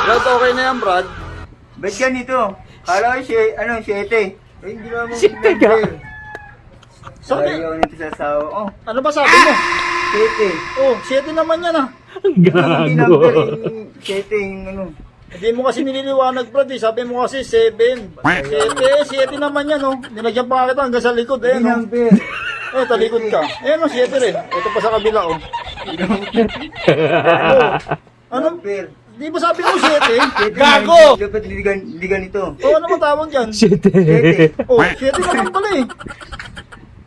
Brad, okay na yan, Brad. Ba't ganito? Kala ko siya, 7. Hindi naman mo Siyete ka. Sabi, Ayaw nito sa asawa. Oh, ano ba sabi mo? 7. Oh, 7 naman yan ah. Hindi Gago. number, yung 7 yung ano. Hindi mo kasi nililiwanag, Brad eh. Sabi mo kasi 7. 7 naman yan oh. Nilagyan pa kita hanggang sa likod. Hindi Ayan oh. number. Eh, talikod ka. Ayan oh, 7 rin. Ito pa sa kabila oh. Ano? Number. Di ba sabi mo 7? Gago! Dapat hindi ganito. Oh, ano mo tawag dyan? 7. Oh, 7 naman pala eh.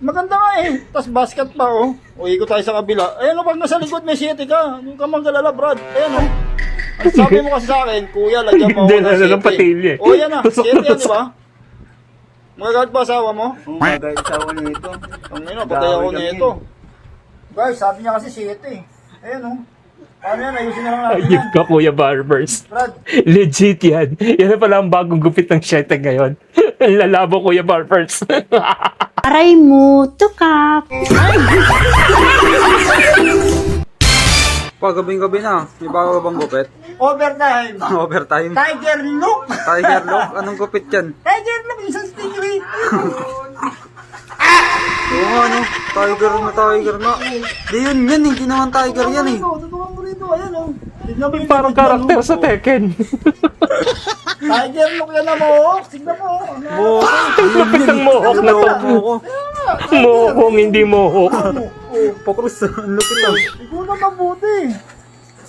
Maganda nga eh. Tapos basket pa oh. O, ikot tayo sa kabila. Ayan oh, pag nasa likod may 7 ka. Yung ka manggalala, Brad. Ayan oh. Ang sabi mo kasi sa akin, kuya, lagyan mo Hindi ako na ng ng patilya. 7. Oh, yan ah. 7 Tusok na yan, di tusok. ba? Magagalit ba asawa mo? Kung magay asawa nito. Ang ina, patay ako Gawin nito. Guys, sabi niya kasi 7 eh. Ayan oh. Paano yan? Ayusin na lang natin Ayip yan. ka, Kuya Barbers. Brad, Legit yan. Yan na pala ang bagong gupit ng Shete ngayon. Ang lalabo, Kuya Barbers. Aray mo, tukak. Gabing-gabi na. May bago ka bang gupit? overtime. Overtime. Tiger look. Tiger look. Anong gupit yan? Tiger look, isang stingray. Oo nga no. Tiger na. Di yun yan. Hindi naman tiger yan eh. Tutukan mo rito, ayan oh. Tignan mo yung Parang tignan karakter mo. sa Tekken. Tiger look yan na mo. Tignan mo. Lapit ng mohawk na to. Mohawk, hindi mohawk. Pokrus. Ang lupit lang. Ikaw na mabuti.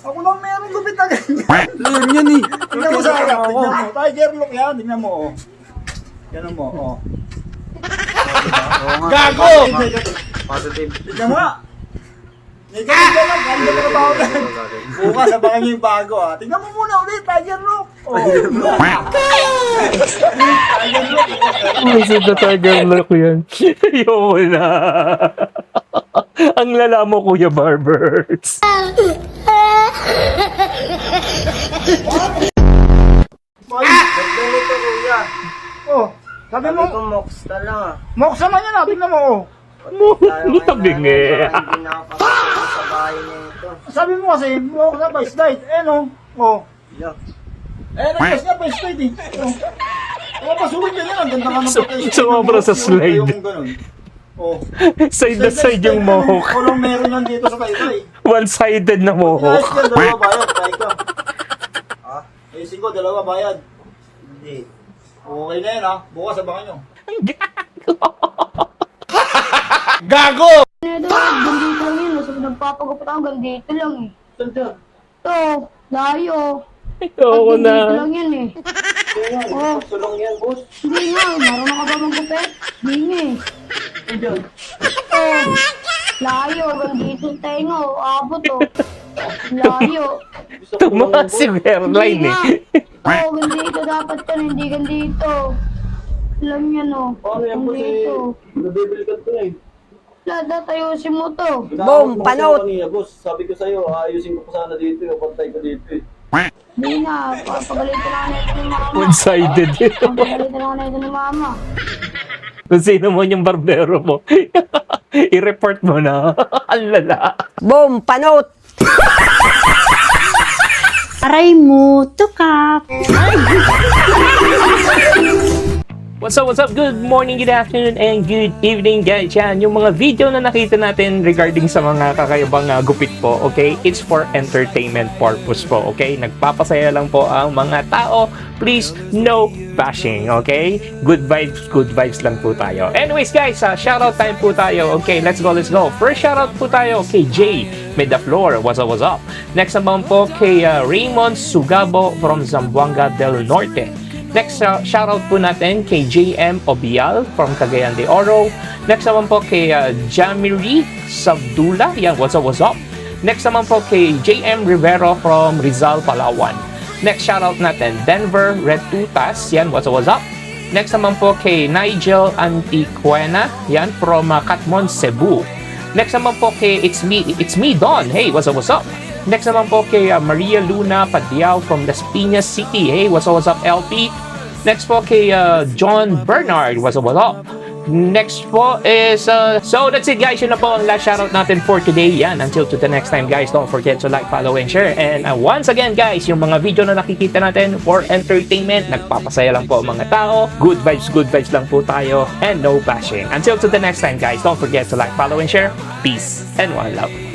Ako lang meron gupit na ganyan. Yun yan eh. Tignan mo sa harap, tignan mo. Tiger look yan, tignan mo oh. Ganun mo, oh. Oo nga. Gago! Positive. Tignan mo nga. Negative ka lang, kaya ka ba ako yan? Bukas, abangan nyo yung bago ah. Tignan mo muna ulit, Tiger look. Oh. Tiger look. Masig na Tiger look yan. Ayoko na. Ang lala mo, Kuya Barbers. Ganito kuya. Oh, sabi Sabi mo, ko mocksta lang ah. Mox naman yan ah, tignan mo oh. Tabingi. Hindi nakapasok sa bahay na ito. Sabi mo kasi, Mox na by slide. Eh no, oh. Yeah. Eh, nag-press nga by slide eh. Oh. Oh, pasukin ka yan, ang ganda ka ng pagka-slide. Sumobra sa slide. Yung ganun. Oh. Side na side yung mohawk. Kulong meron yan dito sa kaitay. One-sided na Ayos mohawk. yan, dalawa bayad, kahit ka. Ah, ayusin ko, dalawa bayad. Hindi. Okay na yan ah, bukas abangan nyo. Gago! Ito, gandito lang yun. Sabi nagpapagupit ako, gandito lang eh. Sanda. Ito, layo. Ayoko Gandito na. lang yan eh. Oh, Sulong yan, boss. hindi nga. Marunong ka ba magupit? Hindi nga eh. Diyan. Oh, layo. Gandito yung tenga oh. Abot oh. Layo. Tumaas yung hairline Hindi eh. nga. Oh, gandito dapat yan. Hindi gandito. Alam yan oh. Paano yan po si... Gandito. Nabibili ka ito eh. Lada, ayusin mo to. Boom! Panot! Boss, sabi ko sa'yo, ayusin ko sana dito, pantay ko dito eh. Hindi na. Papagalitan na ito ni mama. One-sided. Papagalitan na ito ni mama. Kung sino mo yung barbero mo, i-report mo na. Ang lala. Boom! Panot! Aray mo, tukak. What's up? Good morning, good afternoon, and good evening guys. Yan, yung mga video na nakita natin regarding sa mga kakaibang gupit po, okay? It's for entertainment purpose po, okay? Nagpapasaya lang po ang mga tao. Please, no bashing, okay? Good vibes lang po tayo. Anyways guys, shoutout time po tayo. Okay, let's go. First shoutout po tayo kay Jay Made the Floor. What's up? Next naman po kay Raymond Sugabo from Zamboanga del Norte. Next, shoutout po natin kay JM Obial from Cagayan de Oro. Next naman po kay Jamiri Sabdula. Yan, what's up? Next naman po kay JM Rivero from Rizal, Palawan. Next shoutout natin, Denver Red Tutas. Yan, what's up? Next naman po kay Nigel Antiquena. Yan, from Katmon, Cebu. Next naman po kay It's Me Don. Hey, what's up? Next naman po kay Maria Luna Padiao from Las Piñas City. Hey, what's up LP? Next po kay John Bernard. What's up? Next po is, so that's it guys, yun na po ang last shoutout natin for today. Yan, until to the next time guys, don't forget to like, follow, and share. And once again guys, yung mga video na nakikita natin for entertainment, nagpapasaya lang po ang mga tao, good vibes lang po tayo, and no bashing. Until to the next time guys, don't forget to like, follow, and share. Peace and one love.